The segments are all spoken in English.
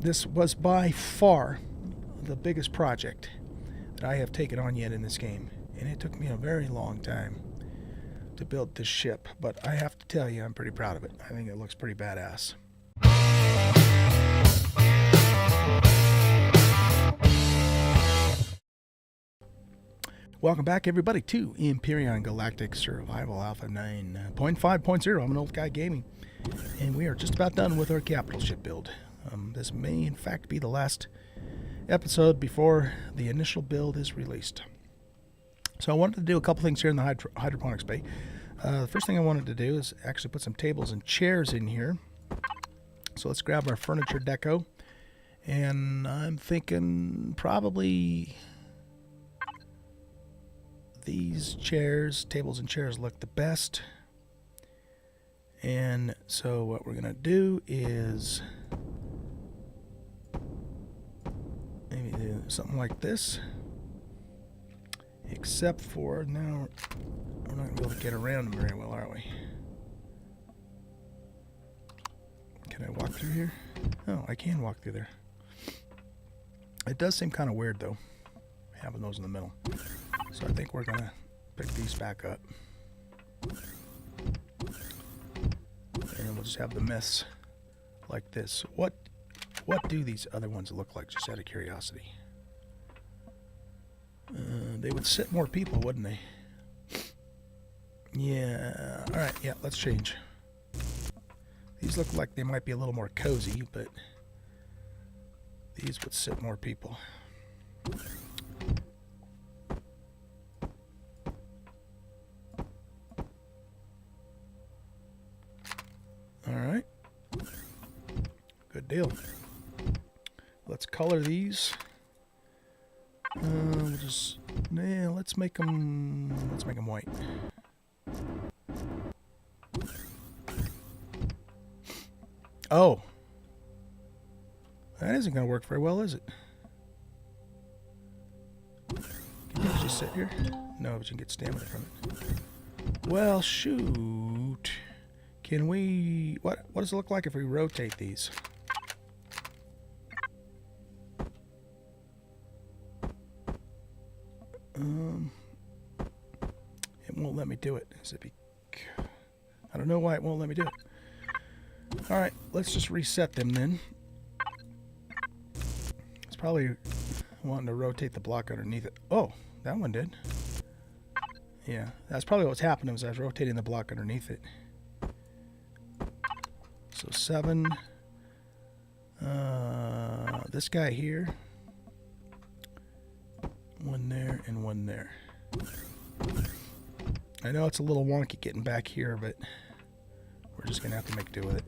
This was by far the biggest project that I have taken on yet in this game, and it took me a very long time to build this ship, but I have to tell you, I'm pretty proud of it. I think it looks pretty badass. Welcome back, everybody, to Empyrion Galactic Survival Alpha 9.5.0. I'm an Oldguy Gaming, and we are just about done with our capital ship build. This may, in fact, be the last episode before the initial build is released. So I wanted to do a couple things here in the hydroponics bay. The first thing I wanted to do is actually put some tables and chairs in here. So let's grab our furniture deco, and I'm thinking probably these tables and chairs look the best. And so what we're gonna do is maybe do something like this, except for now we're not gonna be able to get around them very well, are we? Can I walk through here? Oh, I can walk through there. It does seem kind of weird though, having those in the middle. So I think we're gonna pick these back up, and we'll just have the mess like this. What do these other ones look like, just out of curiosity? They would sit more people, wouldn't they? Yeah, alright, yeah, let's change. These look like they might be a little more cozy, but these would sit more people. Alright. Good deal. Let's color these. Let's make them white. Oh. That isn't going to work very well, is it? Can you just sit here? No, but you can get stamina from it. Well, shoot. Can we... What does it look like if we rotate these? It won't let me do it. I don't know why it won't let me do it. Alright, let's just reset them then. It's probably wanting to rotate the block underneath it. Oh, that one did. Yeah, that's probably what's happening, was I was rotating the block underneath it. So 7. This guy here. 1 there and 1 there. I know it's a little wonky getting back here, but we're just going to have to make do with it.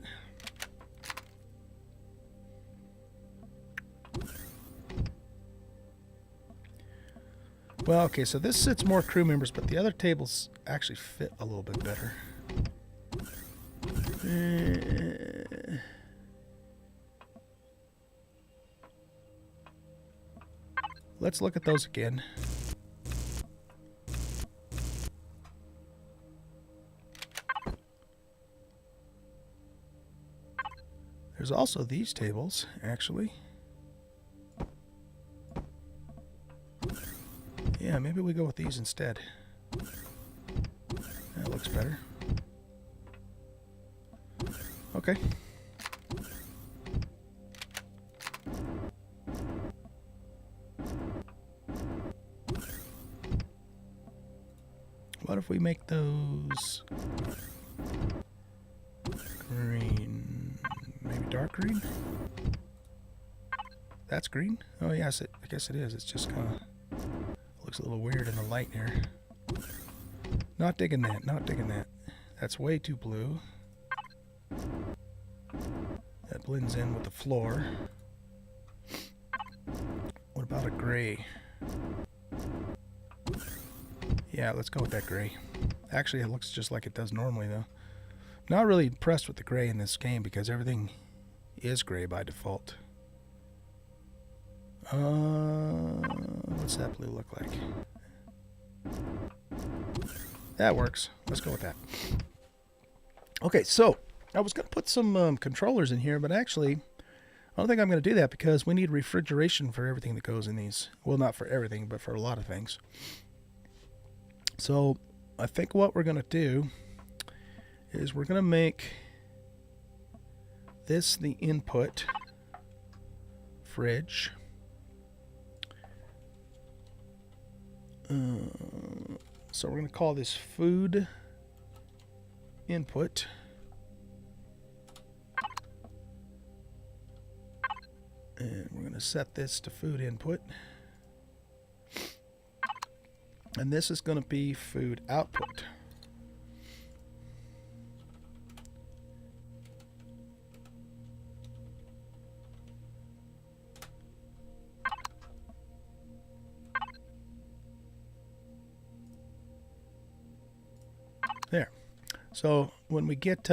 Well, okay, so this sits more crew members, but the other tables actually fit a little bit better. Let's look at those again. There's also these tables, actually. Yeah, maybe we go with these instead. That looks better. Okay. What if we make those green? Maybe dark green? That's green? Oh yes, I guess it is. It's just kind of looks a little weird in the light here. Not digging that, not digging that. That's way too blue. That blends in with the floor. What about a gray? Yeah, let's go with that gray. Actually, it looks just like it does normally, though. Not really impressed with the gray in this game because everything is gray by default. What's that blue look like? That works. Let's go with that. Okay, so I was going to put some controllers in here, but actually don't think I'm going to do that because we need refrigeration for everything that goes in these. Well, not for everything, but for a lot of things. So I think what we're going to do is we're going to make this the input fridge. So we're going to call this food input. And we're going to set this to food input. And this is going to be food output. There. So when we get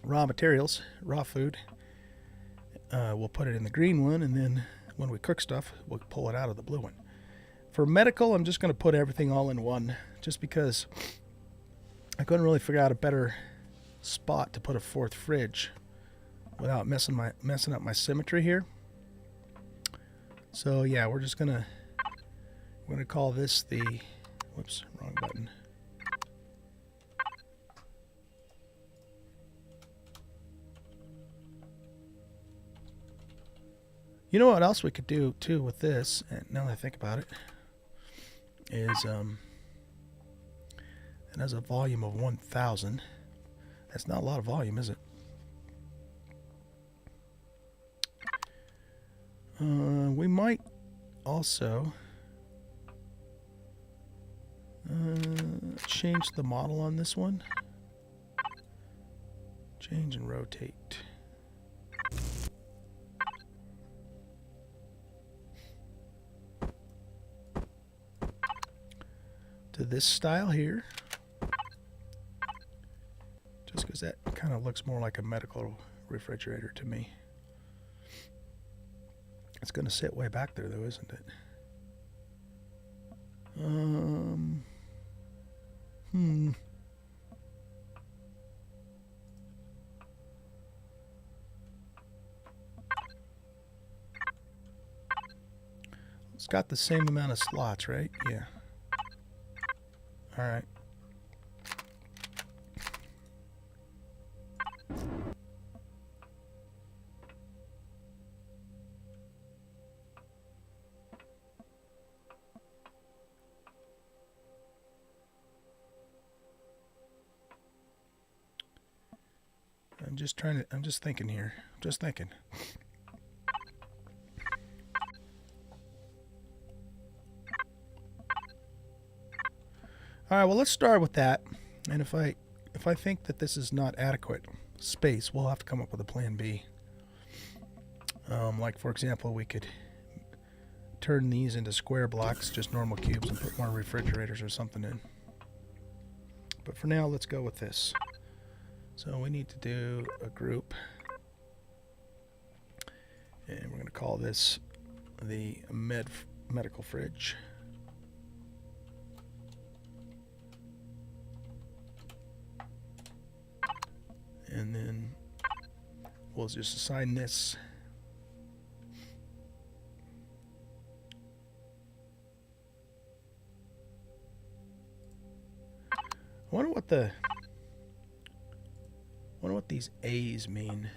raw materials, raw food, we'll put it in the green one, and then when we cook stuff, we'll pull it out of the blue one. For medical, I'm just going to put everything all in one, just because I couldn't really figure out a better spot to put a fourth fridge without messing up my symmetry here. So yeah, we're gonna call this the, whoops, wrong button. You know what else we could do too with this, and now that I think about it, is it has a volume of 1,000. That's not a lot of volume, is it? We might also change the model on this one. Change and rotate. To this style here, just because that kind of looks more like a medical refrigerator to me. It's going to sit way back there though, isn't it? It's got the same amount of slots, right? Yeah. All right. I'm just thinking here. Just thinking. All right, well, let's start with that. And if I think that this is not adequate space, we'll have to come up with a plan B. Like, for example, we could turn these into square blocks, just normal cubes, and put more refrigerators or something in. But for now, let's go with this. So we need to do a group. And we're going to call this the medical fridge. And then we'll just assign this I wonder what these A's mean.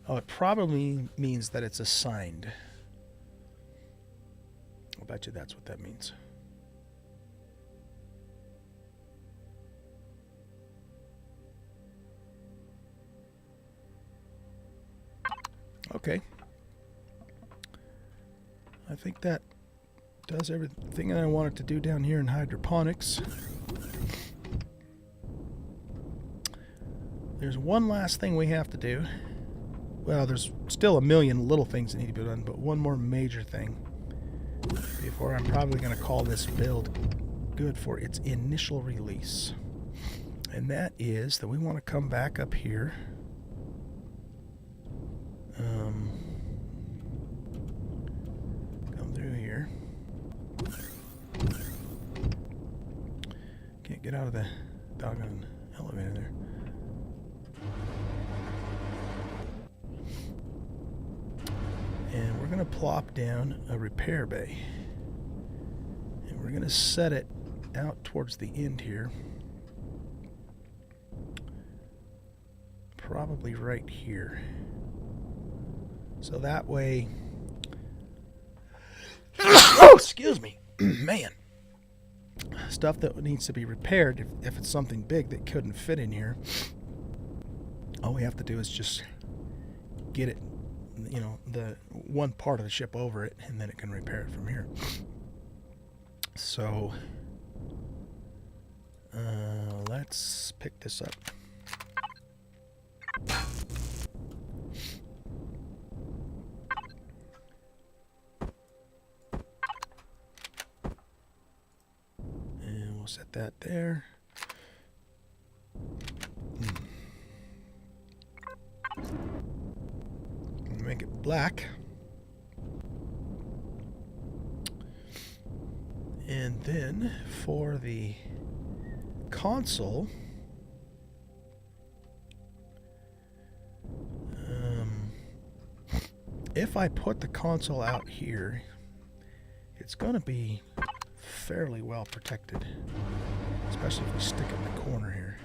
Oh, it probably means that it's assigned. I'll bet you that's what that means. Okay. I think that does everything that I wanted to do down here in hydroponics. There's one last thing we have to do. Well, there's still a million little things that need to be done, but one more major thing before I'm probably going to call this build good for its initial release. And that is that we want to come back up here. Come through here. Can't get out of the doggone elevator there. we're going to plop down a repair bay. And we're going to set it out towards the end here. Probably right here. So that way... Oh, excuse me. Man. Stuff that needs to be repaired, if it's something big that couldn't fit in here, all we have to do is just get it, you know, the one part of the ship over it, and then it can repair it from here. So, let's pick this up. We'll set that there. Make it black. And then for the console, if I put the console out here, it's going to be fairly well protected, especially if we stick it in the corner here.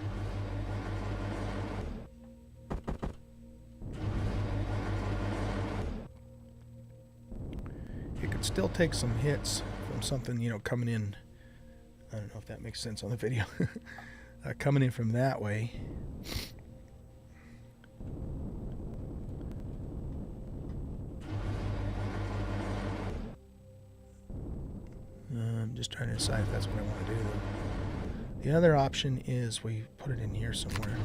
It could still take some hits from something, you know, coming in. I don't know if that makes sense on the video. Coming in from that way. I'm just trying to decide if that's what I want to do, though. The other option is we put it in here somewhere.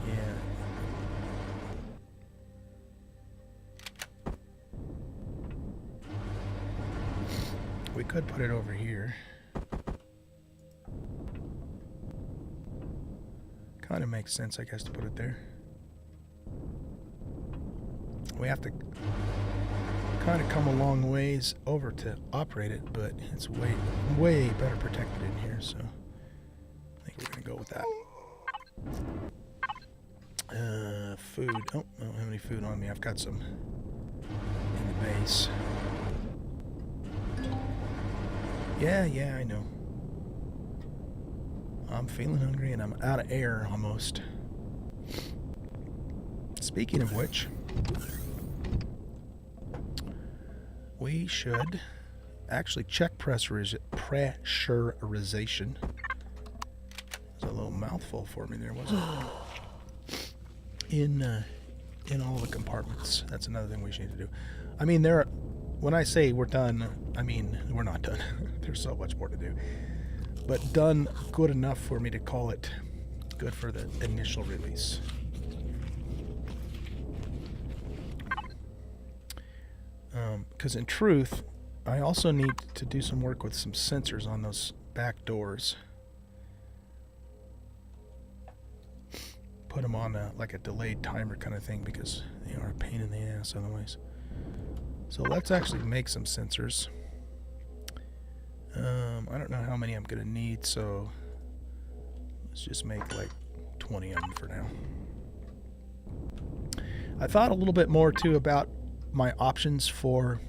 Yeah. We could put it over here. Kind of makes sense, I guess, to put it there. We have to kind of come a long ways over to operate it, but it's way better protected in here, so I think we're going to go with that. Food. Oh, I don't have any food on me. I've got some in the base. Yeah, I know. I'm feeling hungry and I'm out of air almost. Speaking of which, we should actually check pressurization. It's a little mouthful for me there, wasn't it? In all the compartments. That's another thing we need to do. I mean, when I say we're done, I mean we're not done. There's so much more to do. But done good enough for me to call it good for the initial release. Because in truth, I also need to do some work with some sensors on those back doors. Put them on like a delayed timer kind of thing, because they are a pain in the ass otherwise. So let's actually make some sensors. I don't know how many I'm going to need, so let's just make like 20 of them for now. I thought a little bit more too about my options for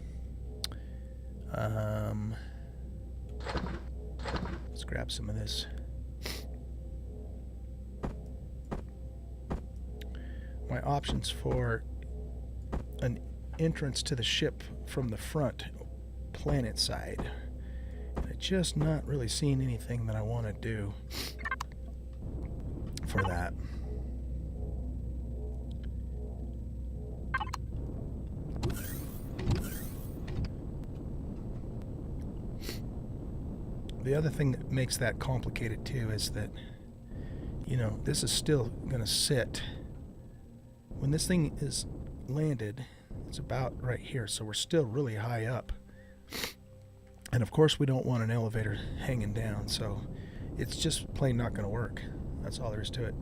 let's grab some of this. My options for an entrance to the ship from the front planet side. I'm just not really seeing anything that I want to do for that. The other thing that makes that complicated too is that, you know, this is still going to sit. When this thing is landed, it's about right here, so we're still really high up. And of course we don't want an elevator hanging down, so it's just plain not going to work. That's all there is to it.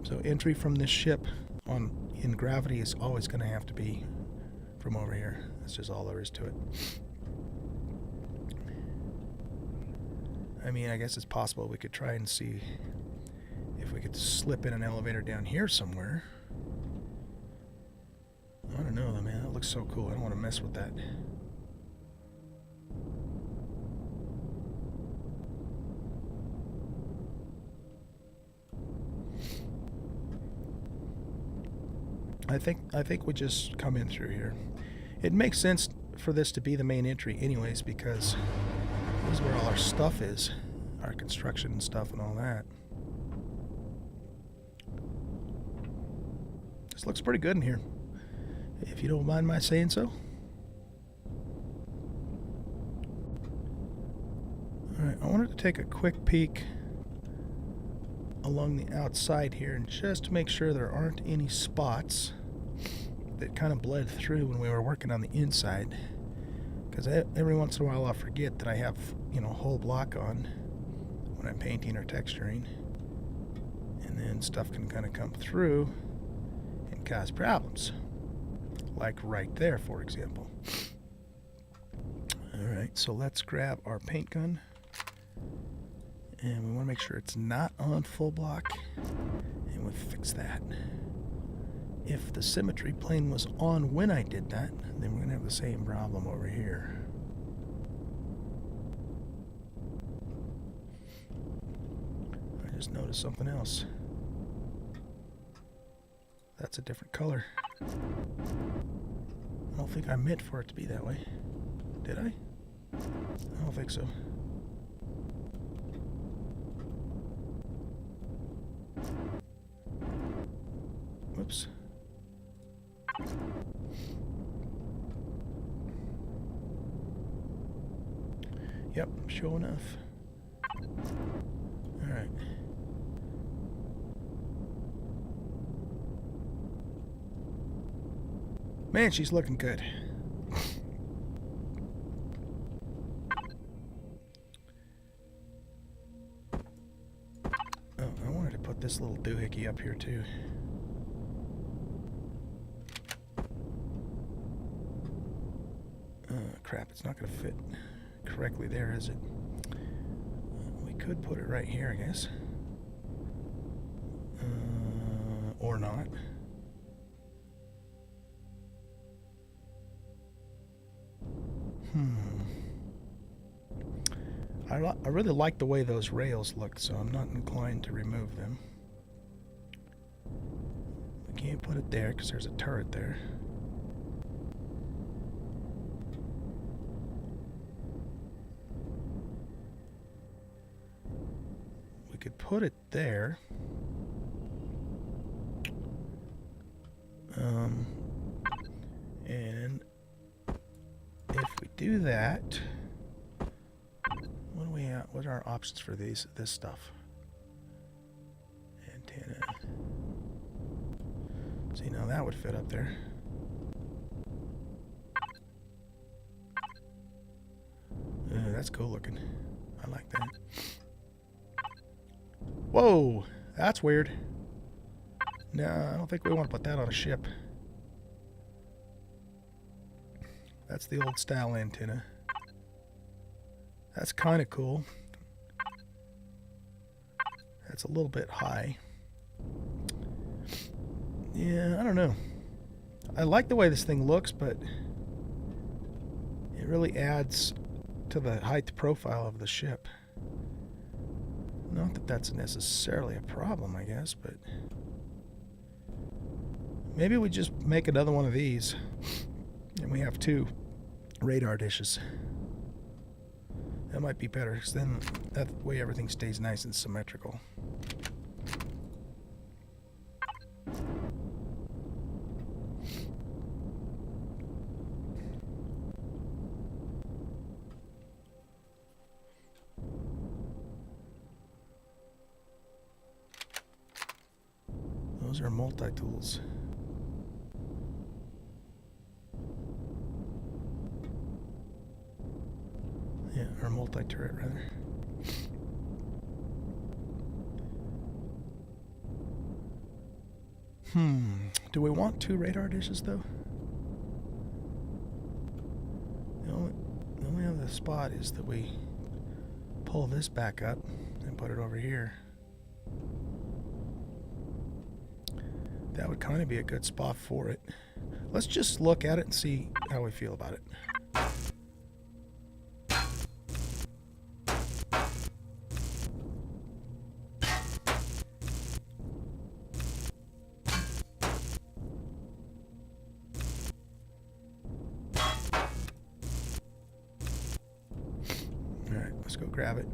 So entry from this ship in gravity is always going to have to be from over here. That's just all there is to it. I mean, I guess it's possible we could try and see if we could slip in an elevator down here somewhere. I don't know though, man. That looks so cool. I don't want to mess with that. I think we just come in through here. It makes sense for this to be the main entry anyways, because this is where all our stuff is. Our construction and stuff and all that. This looks pretty good in here, if you don't mind my saying so. Alright, I wanted to take a quick peek along the outside here and just to make sure there aren't any spots that kind of bled through when we were working on the inside, because every once in a while I'll forget that I have, you know, a whole block on when I'm painting or texturing, and then stuff can kind of come through and cause problems, like right there, for example. Alright, so let's grab our paint gun, and we want to make sure it's not on full block, and we'll fix that. If the symmetry plane was on when I did that, then we're going to have the same problem over here. I just noticed something else. That's a different color. I don't think I meant for it to be that way. Did I? I don't think so. Whoops. Yep, sure enough. Alright. Man, she's looking good. Oh, I wanted to put this little doohickey up here too. Crap, it's not going to fit correctly there, is it? We could put it right here, I guess. Or not. I really like the way those rails look, so I'm not inclined to remove them. We can't put it there because there's a turret there. We could put it there. And if we do that, what do we have? What are our options for this stuff? Antenna. See, now that would fit up there. That's cool looking. I like that. Whoa, that's weird. No, I don't think we want to put that on a ship. That's the old style antenna. That's kind of cool. That's a little bit high. Yeah, I don't know. I like the way this thing looks, but it really adds to the height profile of the ship. Not that that's necessarily a problem, I guess, but maybe we just make another one of these and we have 2 radar dishes. That might be better, because then that way everything stays nice and symmetrical. Those are multi-tools. Yeah, or multi-turret rather. Do we want 2 radar dishes though? The only other spot is that we pull this back up and put it over here. That would kind of be a good spot for it. Let's just look at it and see how we feel about it. Alright, let's go grab it.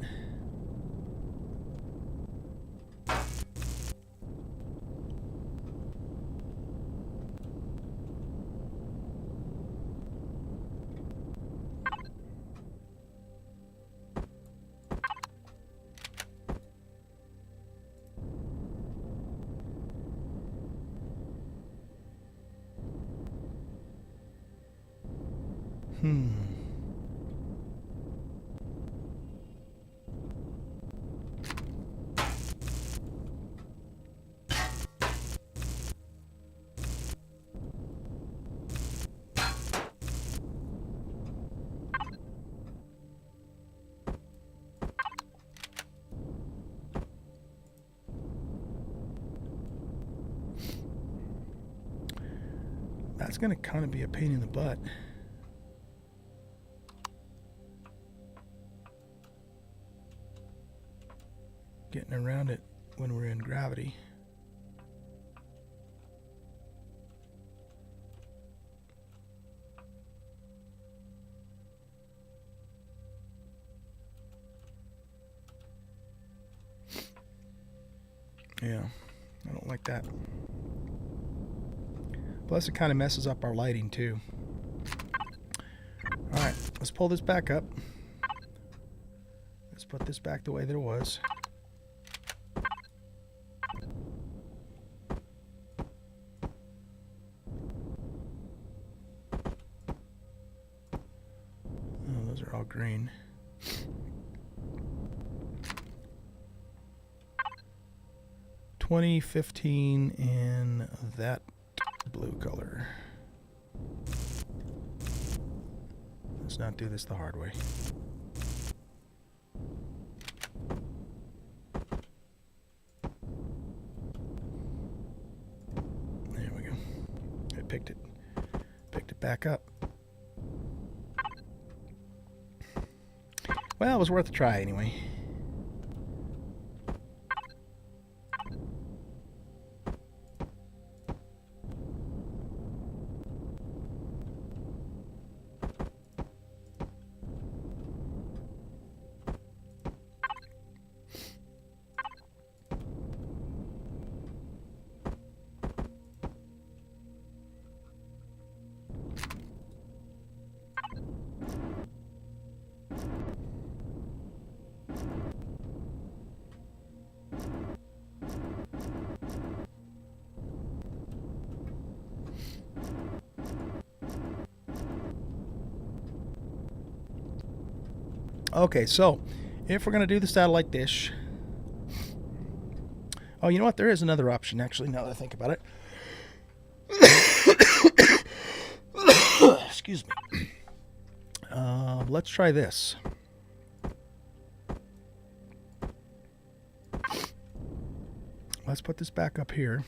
That's going to kind of be a pain in the butt. Getting around it when we're in gravity. Yeah, I don't like that. Plus it kind of messes up our lighting too. Alright, let's pull this back up. Let's put this back the way that it was. Oh, those are all green. $20.15 in that blue color. Let's not do this the hard way. There we go. I picked it back up. Well, it was worth a try anyway. Okay, so if we're going to do the satellite dish... Oh, you know what? There is another option, actually, now that I think about it. Excuse me. Let's try this. Let's put this back up here.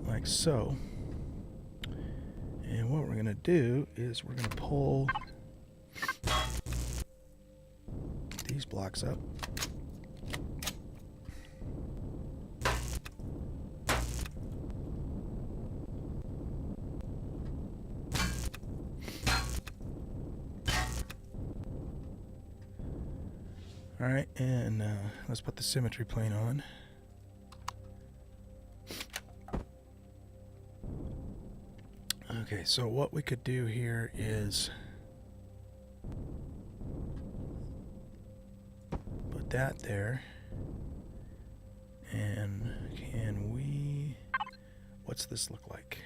Like so. And what we're going to do is we're going to pull these blocks up. All right, and let's put the symmetry plane on. Okay, so what we could do here is put that there, and can we, what's this look like?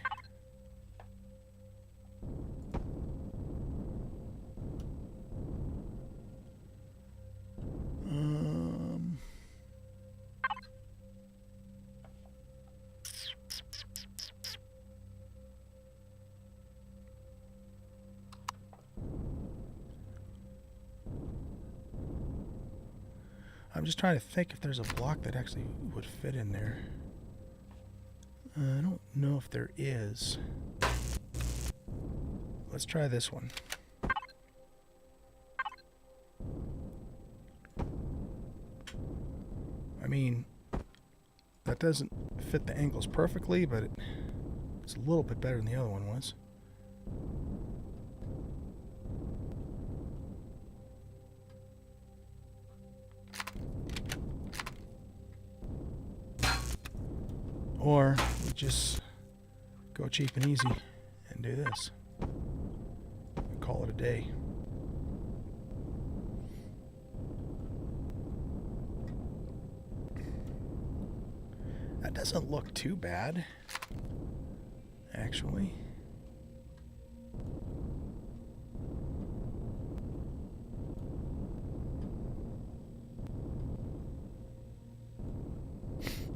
I'm just trying to think if there's a block that actually would fit in there. I don't know if there is. Let's try this one. I mean, that doesn't fit the angles perfectly, but it's a little bit better than the other one was. Or we just go cheap and easy and do this. Call it a day. That doesn't look too bad, actually.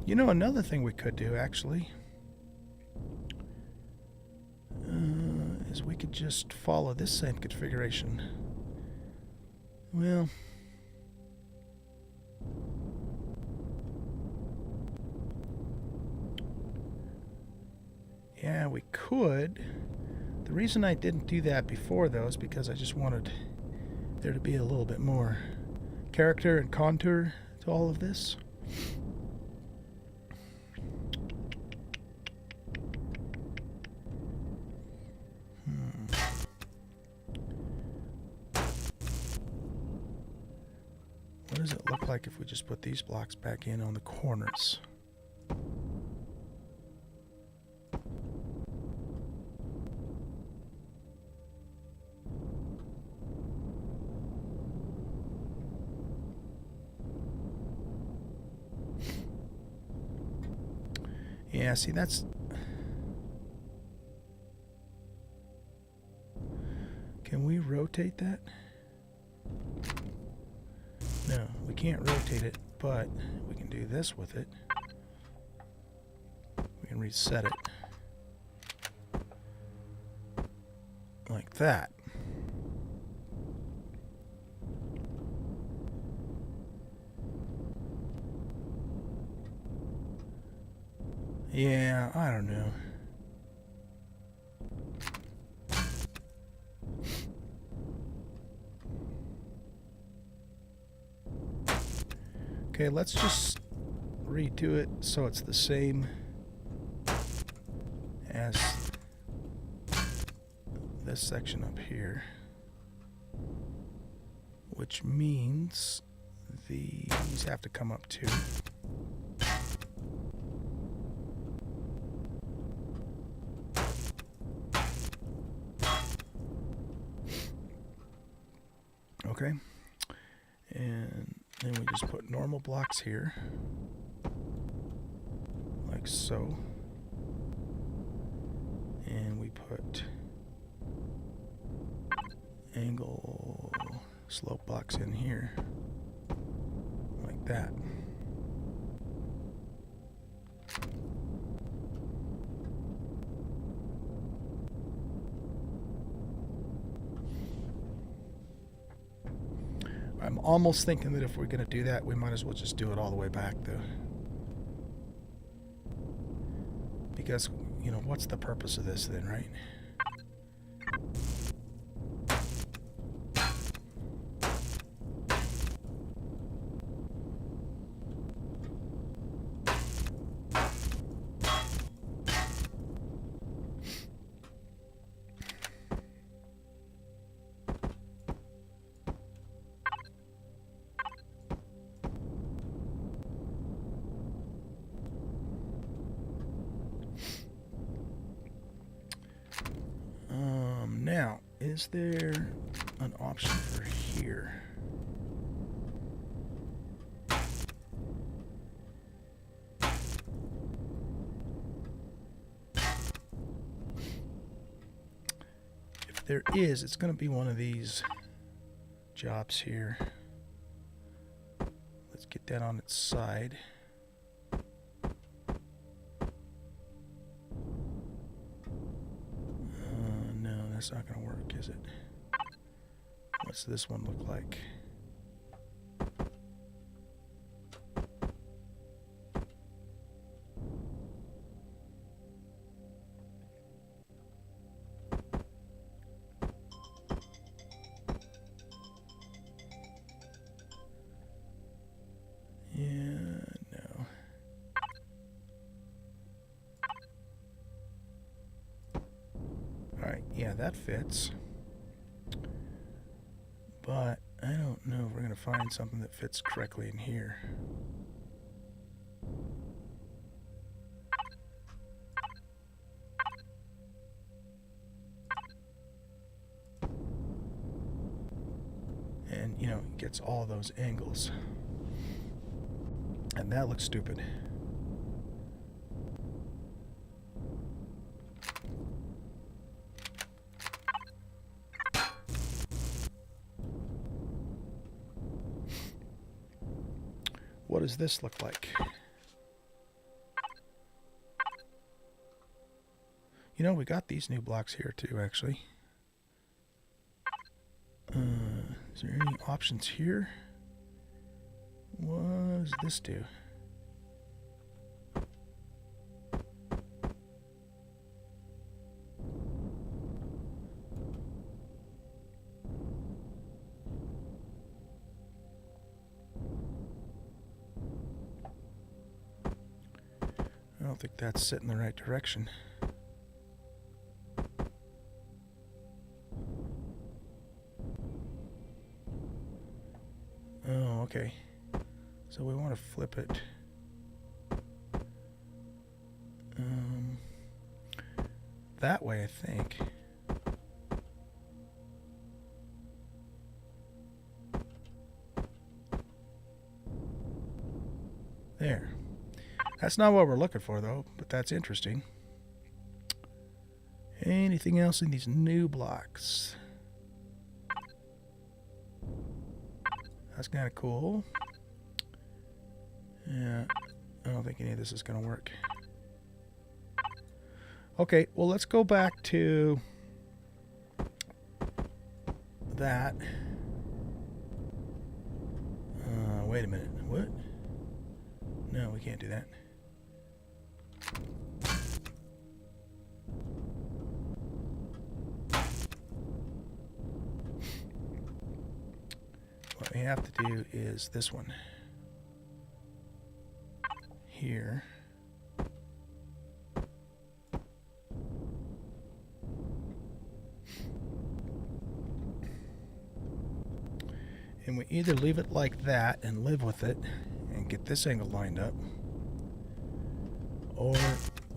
You know, another thing we could do, actually, is we could just follow this same configuration. Well, yeah, we could. The reason I didn't do that before, though, is because I just wanted there to be a little bit more character and contour to all of this. What does it look like if we just put these blocks back in on the corners? Yeah, see, that's... Can we rotate that? No, we can't rotate it, but we can do this with it. We can reset it. Like that. Yeah, I don't know. Okay, let's just redo it so it's the same as this section up here, which means these have to come up too. Okay, and then we just put normal blocks here, like so, and we put angle slope blocks in here, like that. I'm almost thinking that if we're going to do that, we might as well just do it all the way back, though. Because, you know, what's the purpose of this then, right? Now, is there an option for here? If there is, it's going to be one of these jobs here. Let's get that on its side. It's not going to work, is it? What's this one look like? Alright, yeah, that fits. But I don't know if we're going to find something that fits correctly in here. And, you know, it gets all those angles. And that looks stupid. What does this look like? You know, we got these new blocks here too, actually. Is there any options here? What does this do? I don't think that's set in the right direction. Oh, okay. So we want to flip it. That way, I think. There. That's not what we're looking for, though, but that's interesting. Anything else in these new blocks? That's kind of cool. Yeah, I don't think any of this is going to work. Okay, well, let's go back to that. Wait a minute. What? No, we can't do that. What we have to do is this one. Here. And we either leave it like that and live with it and get this angle lined up, or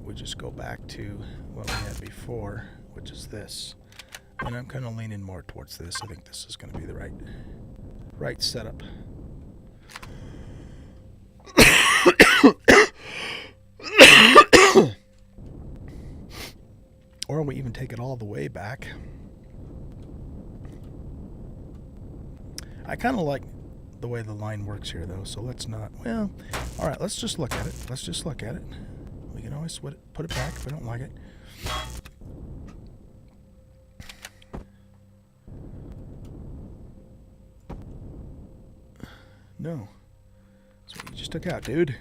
we just go back to what we had before, which is this. And I'm kind of leaning more towards this. I think this is going to be the right setup. Or we even take it all the way back. I kind of like the way the line works here, though, so let's not... Well, all right, let's just look at it. Let's just look at it. We can always put it back if we don't like it. No. That's what you just took out, dude.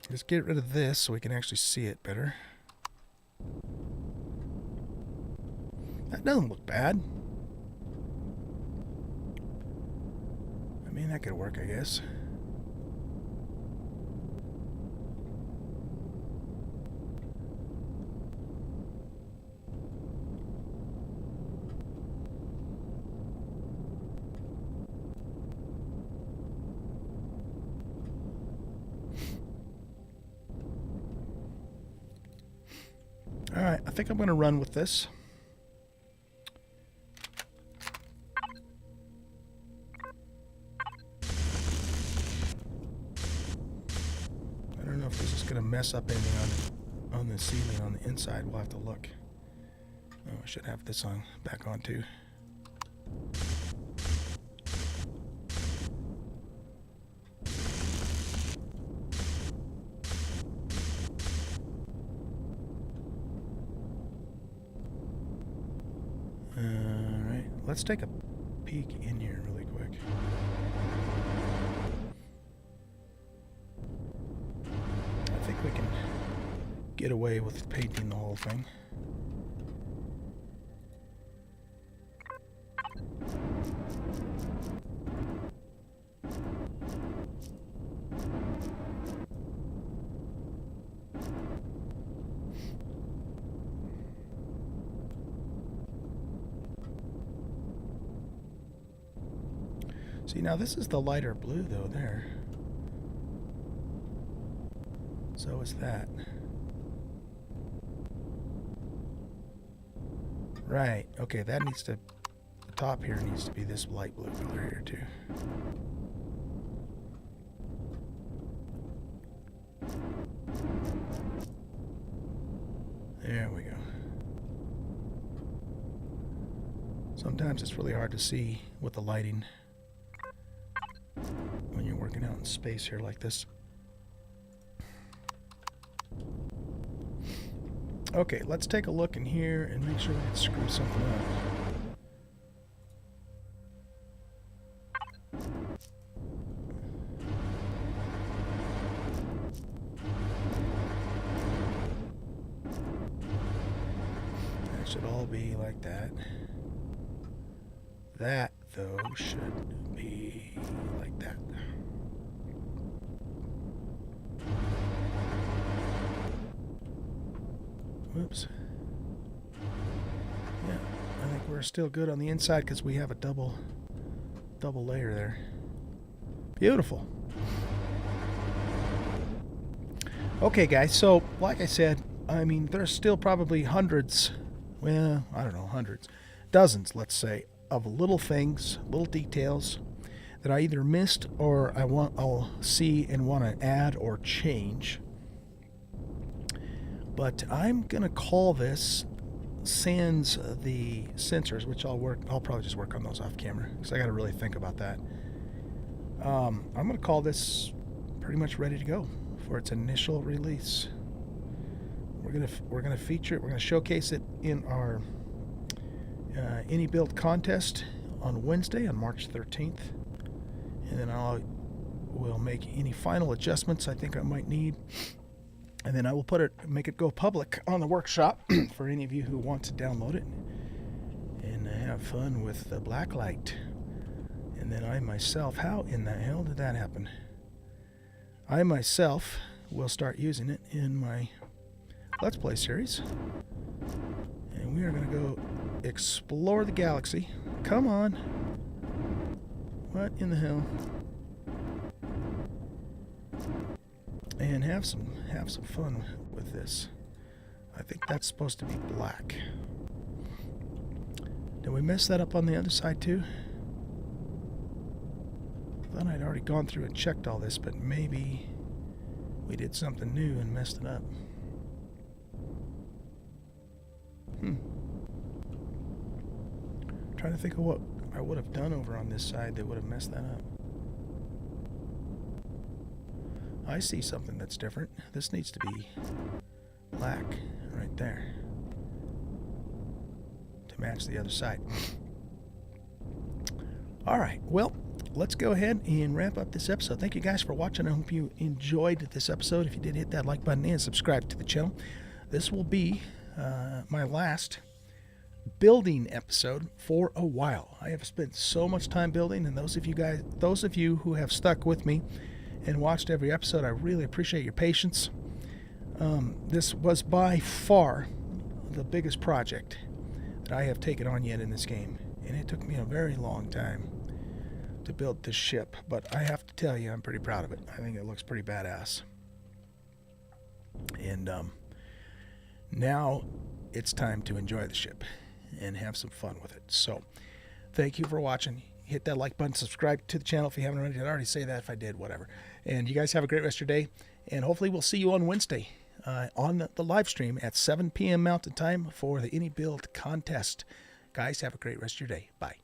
Let's get rid of this so we can actually see it better. That doesn't look bad. I mean, that could work, I guess. Alright, I think I'm going to run with this. I don't know if this is going to mess up anything on the ceiling on the inside. We'll have to look. Oh, I should have this on back on too. Alright, let's take a peek in here really quick. I think we can get away with painting the whole thing. See, now this is the lighter blue, though, there. So is that. Right. Okay, that needs to... The top here needs to be this light blue color here, too. There we go. Sometimes it's really hard to see with the lighting when you're working out in space here like this. Okay, let's take a look in here and make sure we didn't screw something up. That should all be like that. That, though, should be like that. Whoops. Yeah, I think we're still good on the inside because we have a double layer there. Beautiful. Okay, guys, so like I said, I mean, there's still probably hundreds, well, I don't know, hundreds, dozens, let's say, of little things, little details that I either missed or I'll see and want to add or change. But I'm gonna call this sans the sensors, which I'll probably just work on those off camera because I got to really think about that. I'm gonna call this pretty much ready to go for its initial release. We're gonna feature it. We're gonna showcase it in our any build contest on Wednesday, on March 13th, and then we'll make any final adjustments I think I might need. And then I will make it go public on the workshop for any of you who want to download it and have fun with the Blacklight. And then I myself, how in the hell did that happen? I myself will start using it in my Let's Play series. And we are going to go explore the galaxy. Come on. What in the hell? And have some fun with this. I think that's supposed to be black. Did we mess that up on the other side too? I thought I'd already gone through and checked all this, but maybe we did something new and messed it up. Trying to think of what I would have done over on this side that would have messed that up. I see something that's different. This needs to be black right there to match the other side. Alright, well, let's go ahead and wrap up this episode. Thank you guys for watching. I hope you enjoyed this episode. If you did, hit that like button and subscribe to the channel. This will be my last building episode for a while. I have spent so much time building, and those of you who have stuck with me and watched every episode, I really appreciate your patience. This was by far the biggest project that I have taken on yet in this game, and it took me a very long time to build this ship, but I have to tell you, I'm pretty proud of it. I think it looks pretty badass. And now it's time to enjoy the ship and have some fun with it. So thank you for watching. Hit that like button, subscribe to the channel if you haven't already. I'd already say that. If I did, whatever. And you guys have a great rest of your day, and hopefully we'll see you on Wednesday on the live stream at 7 p.m. Mountain Time for the Any Build contest. Guys, have a great rest of your day. Bye.